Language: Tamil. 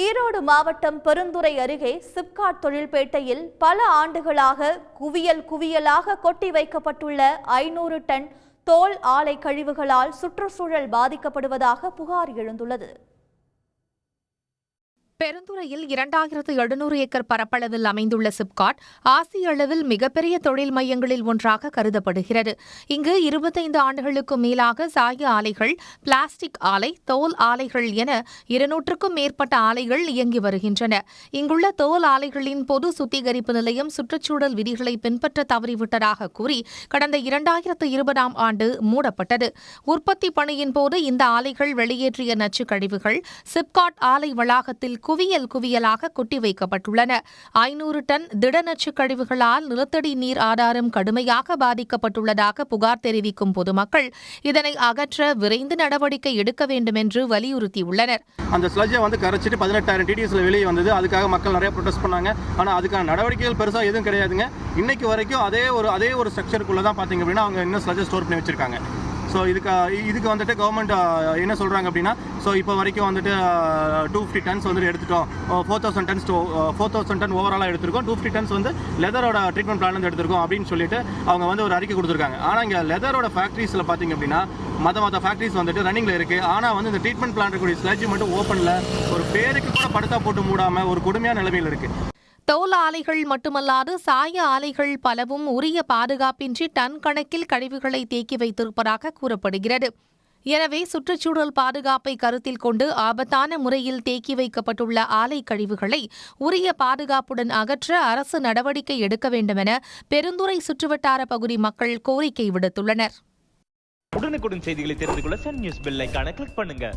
ஈரோடு மாவட்டம் பெருந்துறை அருகே சிப்காட் தொழில்பேட்டையில் பல ஆண்டுகளாக குவியலாக கொட்டி வைக்கப்பட்டுள்ள 500 டன் தோல் ஆலை கழிவுகளால் சுற்றுச்சூழல் பாதிக்கப்படுவதாக புகார் எழுந்துள்ளது. பெருந்துறையில் 2700 ஏக்கர் பரப்பளவில் அமைந்துள்ள சிப்காட் ஆசிய அளவில் மிகப்பெரிய தொழில் மையங்களில் ஒன்றாக கருதப்படுகிறது. இங்கு 25 ஆண்டுகளுக்கும் மேலாக சாய ஆலைகள், பிளாஸ்டிக் ஆலை, தோல் ஆலைகள் என 200க்கும் மேற்பட்ட ஆலைகள் இயங்கி வருகின்றன. இங்குள்ள தோல் ஆலைகளின் பொது சுத்திகரிப்பு நிலையம் சுற்றுச்சூழல் விதிகளை பின்பற்ற தவறிவிட்டதாக கூறி கடந்த 2020ஆம் ஆண்டு மூடப்பட்டது. உற்பத்தி பணியின் போது இந்த ஆலைகள் வெளியேற்றிய நச்சுக் கழிவுகள் சிப்காட் ஆலை வளாகத்தில் குவியலாக கொட்டி வைக்கப்பட்டுள்ளன. 500 டன் திடநச்சு கழிவுகளால் நிலத்தடி நீர் ஆதாரம் கடுமையாக பாதிக்கப்பட்டுள்ளதாக புகார் தெரிவிக்கும் பொதுமக்கள் இதனை அகற்ற விரைந்து நடவடிக்கை எடுக்க வேண்டும் என்று வலியுறுத்தியுள்ளனர். அந்த ஸ்லட்ஜை கரைச்சிட்டு 18,000 டிடிஎஸ்ல வெளியே வந்தது. அதுக்காக மக்கள் நிறைய ப்ரொடெஸ்ட் பண்ணாங்க. ஆனால் அதுக்கான நடவடிக்கைகள் பெருசாக எதுவும் கிடையாதுங்க. இன்னைக்கு வரைக்கும் அதே ஒரு ஸ்ட்ரக்சருக்குள்ள தான் பார்த்தீங்க அப்படின்னா அவங்க இன்னும் ஸ்லட்ஜை ஸ்டோர் பண்ணி வச்சிருக்காங்க. ஸோ இதுக்கு கவர்மெண்ட் என்ன சொல்கிறாங்க அப்படின்னா, ஸோ இப்போ வரைக்கும் 250 டன்ஸ் எடுத்துட்டோம், 4,000 டன் ஓவராலாக எடுத்திருக்கோம், 250 டன்ஸ் லெதரோட ட்ரீட்மெண்ட் பிளான் எடுத்திருக்கோம் அப்படின்னு சொல்லிட்டு அவங்க ஒரு அறிக்கை கொடுத்துருக்காங்க. ஆனால் இங்கே லெதரோட ஃபேக்ட்ரிஸில் பார்த்தீங்க அப்படின்னா மற்ற ஃபேக்ட்ரிஸ் ரன்னிங்கில் இருக்குது. ஆனால் இந்த ட்ரீட்மெண்ட் பிளான் இருக்கக்கூடிய ஸ்லட்ஜ் மட்டும் ஓப்பனில் ஒரு பேருக்கு கூட படுத்தா போட்டு மூடாமல் ஒரு கொடுமையான நிலைமையில் இருக்குது. தோல் ஆலைகள் மட்டுமல்லாது சாய ஆலைகள் பலவும் உரிய பாதுகாப்பின்றி டன் கணக்கில் கழிவுகளை தேக்கி வைத்திருப்பதாக கூறப்படுகிறது. எனவே சுற்றுச்சூழல் பாதுகாப்பை கருத்தில் கொண்டு ஆபத்தான முறையில் தேக்கி வைக்கப்பட்டுள்ள ஆலை கழிவுகளை உரிய பாதுகாப்புடன் அகற்ற அரசு நடவடிக்கை எடுக்க வேண்டும் என பெருந்துறை சுற்றுவட்டார பகுதி மக்கள் கோரிக்கை விடுத்துள்ளனர். உடனுக்குடன் செய்திகளை தெரிந்து கொள்ள சன் நியூஸ் பெல் ஐகானை கிளிக் பண்ணுங்க.